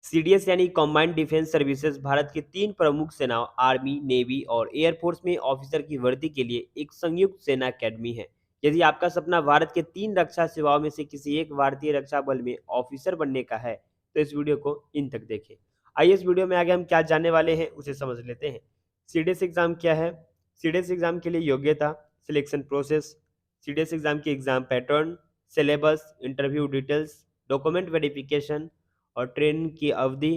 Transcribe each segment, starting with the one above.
CDS यानी combined defence services Bharat की 3 प्रमुख सेनाओं आर्मी, नेवी और एयरफोर्स में ऑफिसर की भर्ती के लिए एक संयुक्त सेना अकेडमी है। यदि आपका सपना भारत के 3 रक्षा सेवाओं में से किसी एक भारतीय रक्षा बल में ऑफिसर बनने का है, तो इस वीडियो को इन तक देखें। आइए इस वीडियो में आगे हम क्या जानने वाले हैं उसे समझ लेते हैं। सीडीएस एग्जाम क्या है? सीडीएस एग्जाम के लिए योग्यता, सिलेक्शन प्रोसेस, सीडीएस एग्जाम की exam pattern, syllabus, interview details, document verification और ट्रेनिंग की अवधि,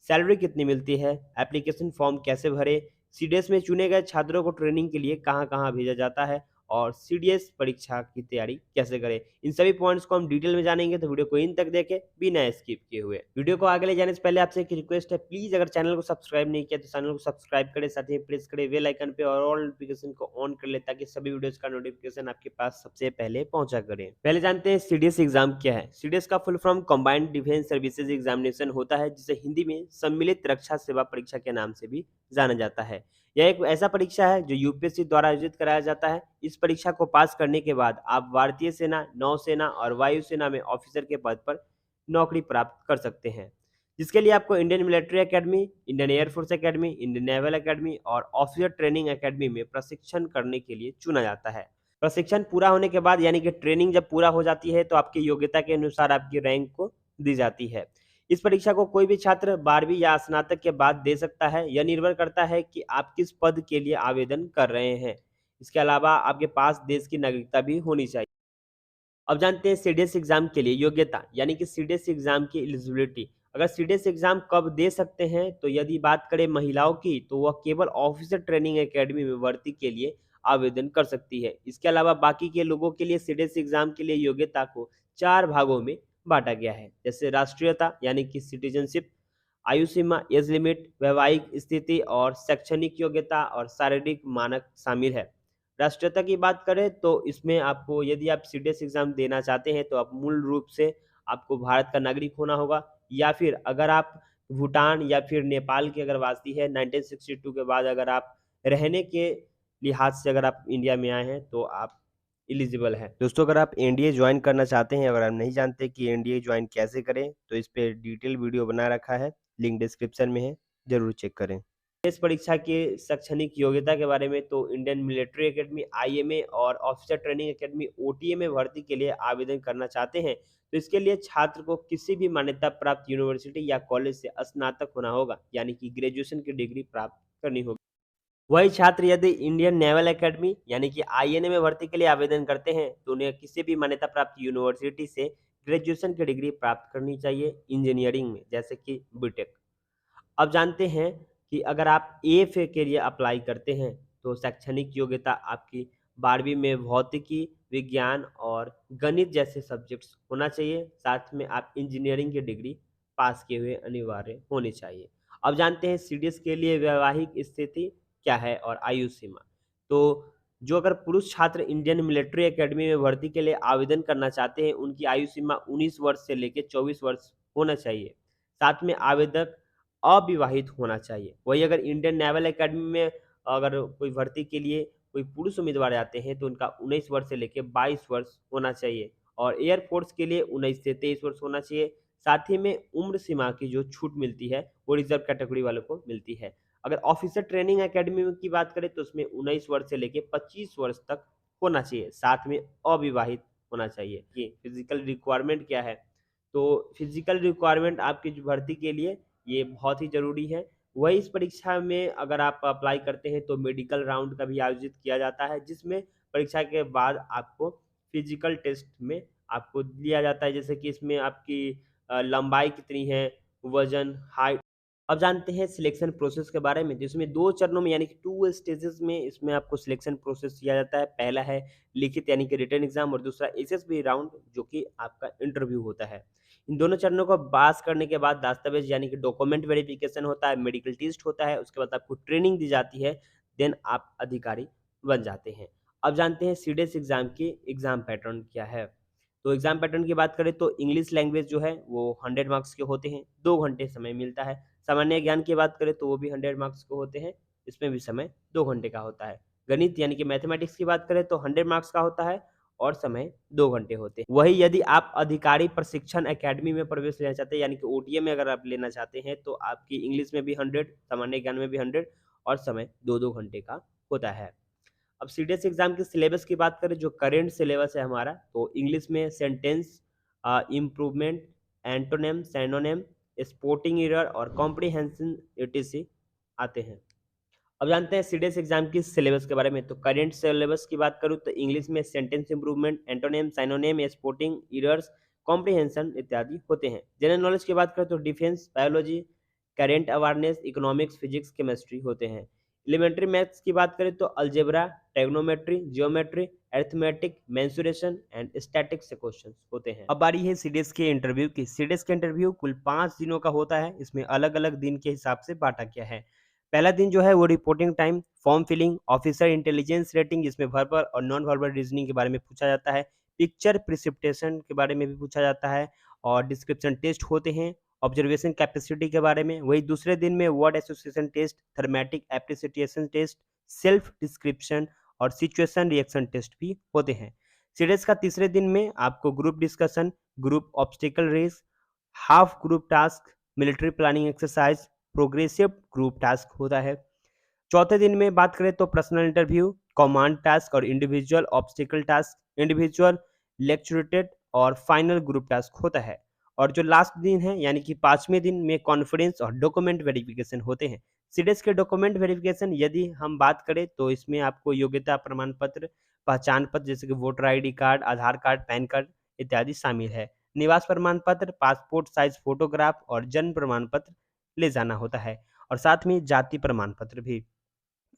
सैलरी कितनी मिलती है, एप्लीकेशन फॉर्म कैसे भरें, सीडीएस में चुने गए छात्रों को ट्रेनिंग के लिए कहाँ-कहाँ भेजा जाता है और सीडीएस परीक्षा की तैयारी कैसे करें। इन सभी पॉइंट्स को हम डिटेल में जानेंगे, तो वीडियो को इन तक देखें बिना स्किप किए हुए। वीडियो को आगे ले जाने से पहले आपसे एक रिक्वेस्ट है, प्लीज़ अगर चैनल को सब्सक्राइब नहीं किया तो चैनल को सब्सक्राइब करें, साथ ही प्रेस करें बेल आइकन पे और ऑल नोटिफिकेशन को ऑन कर लें ताकि सभी वीडियोज़ का नोटिफिकेशन आपके पास सबसे पहले पहुंचा करें। पहले जानते हैं सीडीएस एग्जाम क्या है। सीडीएस का full form combined defence services examination होता है, जिसे हिंदी में सम्मिलित रक्षा सेवा परीक्षा के नाम से भी जाना जाता है। यह एक ऐसा परीक्षा है जो यूपीएससी द्वारा आयोजित कराया जाता है। इस परीक्षा को पास करने के बाद आप भारतीय सेना, नौसेना और वायुसेना में ऑफिसर के पद पर नौकरी प्राप्त कर सकते हैं, जिसके लिए आपको Indian military academy, Indian air force academy, Indian naval academy और ऑफिसर ट्रेनिंग एकेडमी में प्रशिक्षण करने के लिए चुना जाता है। प्रशिक्षण पूरा होने के बाद यानी कि ट्रेनिंग जब पूरा हो जाती है, तो आपकी योग्यता के अनुसार आपकी रैंक को दी जाती है। इस परीक्षा को कोई भी छात्र 12वीं या स्नातक के बाद दे सकता है। यह निर्भर करता है कि आप किस पद के लिए आवेदन कर रहे हैं। इसके अलावा आपके पास देश की नागरिकता भी होनी चाहिए। अब जानते हैं सीडीएस एग्जाम के लिए योग्यता यानी कि सीडीएस एग्जाम की एलिजिबिलिटी। अगर सीडीएस एग्जाम कब दे सकते हैं, तो यदि बात करें महिलाओं की, तो वह केवल ऑफिसर ट्रेनिंग एकेडमी में भर्ती के लिए आवेदन कर सकती है। इसके अलावा बाकी के लोगों के लिए सीडीएस एग्जाम के लिए योग्यता को 4 भागों में बांटा गया है, जैसे राष्ट्रीयता यानी कि सिटीजनशिप, आयु सीमा एज लिमिट, वैवाहिक स्थिति और शैक्षणिक योग्यता और शारीरिक मानक शामिल है। राष्ट्रीयता की बात करें तो इसमें आपको यदि आप सीडीएस एग्जाम देना चाहते हैं, तो आप मूल रूप से आपको भारत का नागरिक होना होगा, या फिर अगर आप भूटान या फिर नेपाल के अगर वासी है 1962 के बाद अगर आप रहने के लिहाज से अगर आप इंडिया में आए हैं, तो आप एलिजिबल हैं। दोस्तों, अगर आप एनडीए ज्वाइन करना चाहते हैं, अगर आप नहीं जानते कि एनडीए ज्वाइन कैसे करें, तो इस पे डिटेल वीडियो बना रखा है, लिंक डिस्क्रिप्शन में है, जरूर चेक करें। इस परीक्षा के शैक्षणिक योग्यता के बारे में, तो इंडियन मिलिट्री एकेडमी, आईएमए और ऑफिसर ट्रेनिंग एकेडमी ओटीए में भर्ती के लिए आवेदन करना चाहते हैं, तो इसके लिए छात्र को किसी भी मान्यता प्राप्त यूनिवर्सिटी या कॉलेज से स्नातक होना होगा, यानी कि ग्रेजुएशन की डिग्री प्राप्त करनी होगी। वही छात्र यदि इंडियन नेवल एकेडमी यानी कि आईएनए में भर्ती के लिए आवेदन करते हैं, तो उन्हें किसी भी मान्यता प्राप्त यूनिवर्सिटी से ग्रेजुएशन की डिग्री प्राप्त करनी चाहिए इंजीनियरिंग में, जैसे कि बीटेक। अब जानते हैं कि अगर आप एएफए के लिए अप्लाई करते हैं, तो शैक्षणिक योग्यता आपकी 12वीं में भौतिकी, विज्ञान और गणित जैसे सब्जेक्ट्स होना चाहिए। साथ में आप इंजीनियरिंग की डिग्री पास किए हुए अनिवार्य होनी चाहिए। अब जानते हैं सीडीएस के लिए वैवाहिक स्थिति क्या है और आयु सीमा। तो जो अगर पुरुष छात्र इंडियन मिलिट्री एकेडमी में भर्ती के लिए आवेदन करना चाहते हैं, उनकी आयु सीमा 19 वर्ष से लेकर 24 वर्ष होना चाहिए। साथ में आवेदक अविवाहित होना चाहिए। वहीं अगर इंडियन नेवल एकेडमी में अगर कोई भर्ती के लिए कोई पुरुष उम्मीदवार आते हैं, तो उनका 19 वर्ष से लेके 22 वर्ष होना चाहिए और एयर फोर्स के लिए 19 से 23 वर्ष होना चाहिए। साथ ही में उम्र सीमा की जो छूट मिलती है, वो रिजर्व कैटेगरी वालों को मिलती है। अगर ऑफिसर ट्रेनिंग एकेडमी की बात करें, तो उसमें 19 वर्ष से लेके 25 वर्ष तक होना चाहिए। साथ में अविवाहित होना चाहिए। ये फिजिकल रिक्वायरमेंट क्या है? तो फिजिकल रिक्वायरमेंट आपकी जो भर्ती के लिए ये बहुत ही ज़रूरी है। वही इस परीक्षा में अगर आप अप्लाई करते हैं, तो मेडिकल राउंड का भी आयोजित किया जाता है, जिसमें परीक्षा के बाद आपको फिजिकल टेस्ट में आपको लिया जाता है, जैसे कि इसमें आपकी लंबाई कितनी है, वज़न, हाइट। अब जानते हैं सिलेक्शन प्रोसेस के बारे में, जिसमें 2 चरणों में यानी कि 2 स्टेजेस में इसमें आपको सिलेक्शन प्रोसेस किया जाता है। पहला है लिखित यानी कि रिटन एग्ज़ाम और दूसरा एसएसबी राउंड, जो कि आपका इंटरव्यू होता है। इन दोनों चरणों को पास करने के बाद दस्तावेज यानी कि डॉक्यूमेंट वेरिफिकेशन होता है, मेडिकल टेस्ट होता है, उसके बाद आपको ट्रेनिंग दी जाती है, देन आप अधिकारी बन जाते हैं। अब जानते हैं सीडीएस एग्ज़ाम की एग्ज़ाम पैटर्न क्या है? तो एग्ज़ाम पैटर्न की बात करें, तो इंग्लिश लैंग्वेज जो है वो 100 मार्क्स के होते हैं, 2 घंटे समय मिलता है। सामान्य ज्ञान की बात करें, तो वो भी 100 मार्क्स के होते हैं, इसमें भी समय 2 घंटे का होता है। गणित यानी कि मैथमेटिक्स की बात करें, तो 100 मार्क्स का होता है और समय 2 घंटे होते हैं। वहीं यदि आप अधिकारी प्रशिक्षण अकेडमी में प्रवेश लेना चाहते हैं, यानी कि ओटीए में अगर आप लेना चाहते हैं, तो आपकी इंग्लिश में भी 100, सामान्य ज्ञान में भी 100 और समय 2-2 घंटे का होता है। अब सीडीएस एग्जाम के सिलेबस की बात करें, जो करेंट सिलेबस है हमारा, तो इंग्लिश में sentence improvement, antonym, synonym, sporting error और कॉम्प्रिहेंशन एटीसी आते हैं। अब जानते हैं सीडीएस एग्जाम की सिलेबस के बारे में। तो करेंट सिलेबस की बात करूँ तो इंग्लिश में sentence improvement, antonym, synonym, sporting errors, comprehension इत्यादि होते हैं। जनरल नॉलेज की बात करें तो defence, biology, current awareness, economics, physics, chemistry होते हैं। एलिमेंट्री मैथ्स की बात करें तो algebra, trigonometry, geometry, arithmetic, mensuration and statics से क्वेश्चंस होते हैं। अब बारी है सीडीएस के इंटरव्यू की। सीडीएस के इंटरव्यू कुल 5 दिनों का होता है। इसमें अलग-अलग दिन के हिसाब से बाँटा गया है। पहला दिन जो है वो reporting time, form filling, officer intelligence rating, जिसमें वर्बल और नॉन वर्बल रीजनिंग के बारे में पूछा जाता है, पिक्चर प्रिसिप्टेशन के बारे में भी पूछा जाता है और डिस्क्रिप्शन टेस्ट होते हैं, ऑब्जर्वेशन कैपेसिटी के बारे में। वही दूसरे दिन में word association test, thematic appreciation test, self description और सिचुएशन रिएक्शन टेस्ट भी होते हैं। सीडीएस का तीसरे दिन में आपको group discussion, group obstacle race, half group task, military planning exercise, progressive group task होता है। चौथे दिन में बात करें तो पर्सनल इंटरव्यू, कमांड टास्क और individual obstacle task, individual lecturette और फाइनल ग्रुप टास्क होता है। और जो लास्ट दिन है यानी कि 5वें दिन में कॉन्फ्रेंस और डॉक्यूमेंट वेरिफिकेशन होते हैं। सीडीएस के डॉक्यूमेंट वेरिफिकेशन यदि हम बात करें तो इसमें आपको योग्यता प्रमाण पत्र, पहचान पत्र जैसे कि वोटर आईडी कार्ड, आधार कार्ड, पैन कार्ड इत्यादि शामिल है। निवास प्रमाण पत्र, पासपोर्ट साइज फोटोग्राफ और जन्म प्रमाण पत्र ले जाना होता है और साथ में जाति प्रमाण पत्र भी।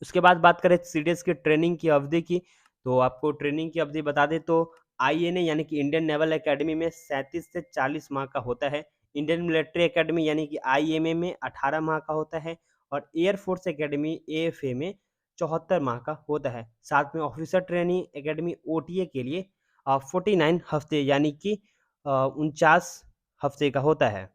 उसके बाद बात करें सीडीएस की ट्रेनिंग की अवधि की, तो आपको ट्रेनिंग की अवधि बता दें तो आईएनए यानी कि इंडियन नेवल एकेडमी में 37 से 40 माह का होता है। इंडियन मिलिट्री एकेडमी यानी कि आईएमए में 18 माह का होता है और एयर फोर्स एकेडमी एएफए में 74 माह का होता है। साथ में ऑफिसर ट्रेनिंग एकेडमी ओटीए के लिए 49 हफ्ते यानी कि 49 हफ्ते का होता है।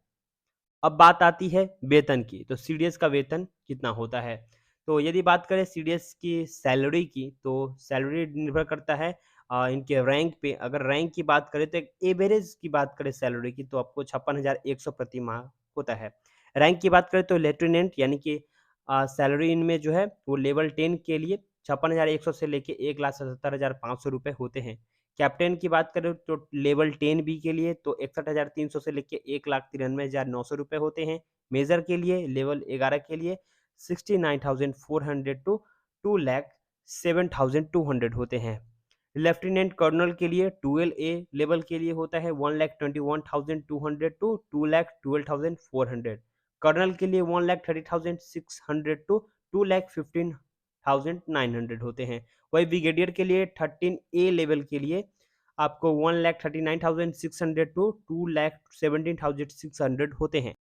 अब बात आती है वेतन की, तो सीडीएस का वेतन कितना होता है? तो यदि बात करें सीडीएस की सैलरी की, तो सैलरी निर्भर करता है इनके रैंक पे। अगर रैंक की बात करें तो एक एवरेज की बात करें सैलरी की, तो आपको 56,100 प्रति माह होता है। रैंक की बात करें तो लेफ्टिनेंट यानी कि सैलरी इनमें जो है वो लेवल 10 के लिए 56,100 से लेके 1,77,500 रुपए होते हैं। कैप्टन की बात करें तो लेवल 10 बी के लिए तो 61,300 से लेके 1,93,900 रुपए होते हैं। मेजर के लिए लेवल 11 के लिए 69,400 टू 2,07,200 होते हैं। लेफ्टिनेंट कर्नल के लिए 12 ए लेवल के लिए होता है 1,21,200 टू 2,12,400। कर्नल के लिए 1,30,600 टू 2,15,900 होते हैं। वही ब्रिगेडियर के लिए 13 ए लेवल के लिए आपको 1,39,600 टू 2,17,600 होते हैं।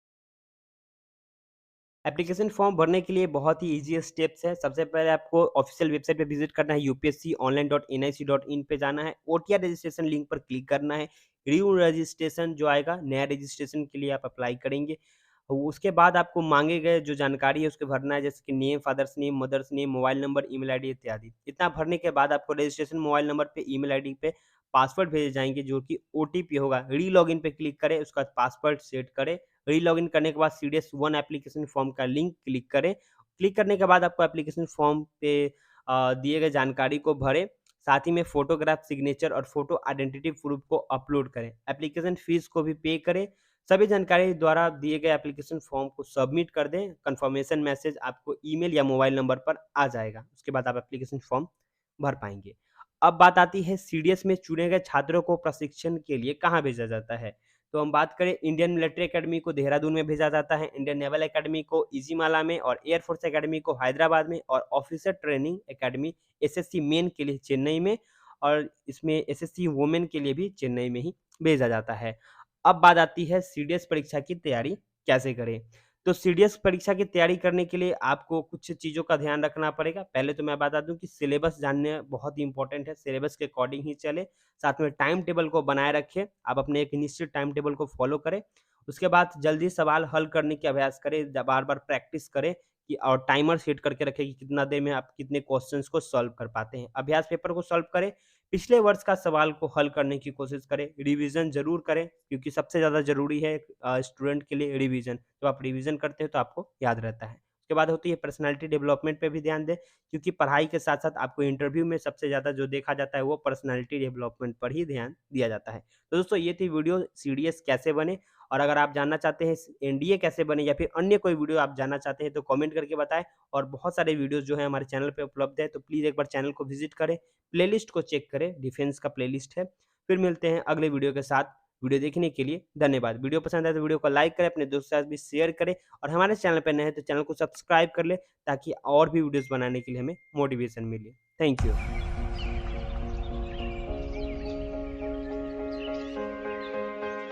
एप्लीकेशन फॉर्म भरने के लिए बहुत ही ईज़ी स्टेप्स है। सबसे पहले आपको ऑफ़िशियल वेबसाइट पे विज़िट करना है, upsconline.nic.in पे जाना है, ओटीआर रजिस्ट्रेशन लिंक पर क्लिक करना है। न्यू रजिस्ट्रेशन जो आएगा, नया रजिस्ट्रेशन के लिए आप अप्लाई करेंगे। उसके बाद आपको माँगे गए जो जानकारी है उसको भरना है, जैसे कि name, father's name, mother's name, mobile number, email ID इत्यादि। इतना भरने के बाद आपको रजिस्ट्रेशन मोबाइल नंबर पे, ईमेल आईडी पे पासवर्ड भेजे जाएँगे जो कि ओटीपी होगा। री-लॉगिन पे क्लिक करें, उसके बाद पासवर्ड सेट करें। री-लॉगिन करने के बाद सीडीएस 1 एप्लीकेशन फॉर्म का लिंक क्लिक करें। क्लिक करने के बाद आपको एप्लीकेशन फॉर्म पे दिए गए जानकारी को भरें। साथ ही में फ़ोटोग्राफ, सिग्नेचर और फ़ोटो आइडेंटिटी प्रूफ को अपलोड करें। एप्लीकेशन फ़ीस को भी पे करें। सभी जानकारी द्वारा दिए गए एप्लीकेशन फॉर्म को सबमिट कर दें। कन्फर्मेशन मैसेज आपको ईमेल या मोबाइल नंबर पर आ जाएगा। उसके बाद आप एप्लीकेशन फॉर्म भर पाएँगे। अब बात आती है सीडीएस में चुने गए छात्रों को प्रशिक्षण के लिए कहाँ भेजा जाता है? तो हम बात करें इंडियन मिलिट्री एकेडमी को देहरादून में भेजा जाता है, इंडियन नेवल एकेडमी को इजीमाला में और एयर फोर्स एकेडमी को हैदराबाद में और officer training academy SSC main के लिए चेन्नई में और इसमें एसएससी वुमेन के लिए भी चेन्नई में ही भेजा जाता है। अब बात आती है सीडीएस परीक्षा की तैयारी कैसे करें? तो सीडीएस परीक्षा की तैयारी करने के लिए आपको कुछ चीज़ों का ध्यान रखना पड़ेगा। पहले तो मैं बता दूँ कि सिलेबस जानना बहुत ही इम्पोर्टेंट है, सिलेबस के अकॉर्डिंग ही चलें। साथ में टाइम टेबल को बनाए रखें, आप अपने एक निश्चित टाइम टेबल को फॉलो करें। उसके बाद जल्दी सवाल हल करने की अभ्यास करें, बार-बार प्रैक्टिस करें कि और टाइमर सेट करके रखें कि कितना देर में आप कितने क्वेश्चंस को सॉल्व कर पाते हैं। अभ्यास पेपर को सॉल्व करें, पिछले वर्ष का सवाल को हल करने की कोशिश करें, रिवीजन ज़रूर करें क्योंकि सबसे ज़्यादा ज़रूरी है स्टूडेंट के लिए रिवीजन। जब आप रिवीजन करते हो तो आपको याद रहता है। उसके बाद होती है पर्सनैलिटी डेवलपमेंट पे भी ध्यान दें क्योंकि पढ़ाई के साथ-साथ आपको इंटरव्यू में सबसे ज़्यादा जो देखा जाता है वो पर्सनैलिटी डेवलपमेंट पर ही ध्यान दिया जाता है। तो दोस्तों ये थी वीडियो सीडीएस कैसे बने और अगर आप जानना चाहते हैं एनडीए कैसे बने या फिर अन्य कोई वीडियो आप जानना चाहते हैं तो कमेंट करके बताएँ और बहुत सारे वीडियोज़ जो हैं हमारे चैनल पे उपलब्ध है, तो प्लीज़ एक बार चैनल को विज़िट करें, प्लेलिस्ट को चेक करें, डिफेंस का प्लेलिस्ट है। फिर मिलते हैं अगले वीडियो के साथ। वीडियो देखने के लिए धन्यवाद। वीडियो पसंद आए तो वीडियो को लाइक करें, अपने दोस्तों के साथ भी शेयर करें और हमारे चैनल पे नए हैं तो चैनल को सब्सक्राइब कर लें ताकि और भी वीडियोज़ बनाने के लिए हमें मोटिवेशन मिले। Thank you.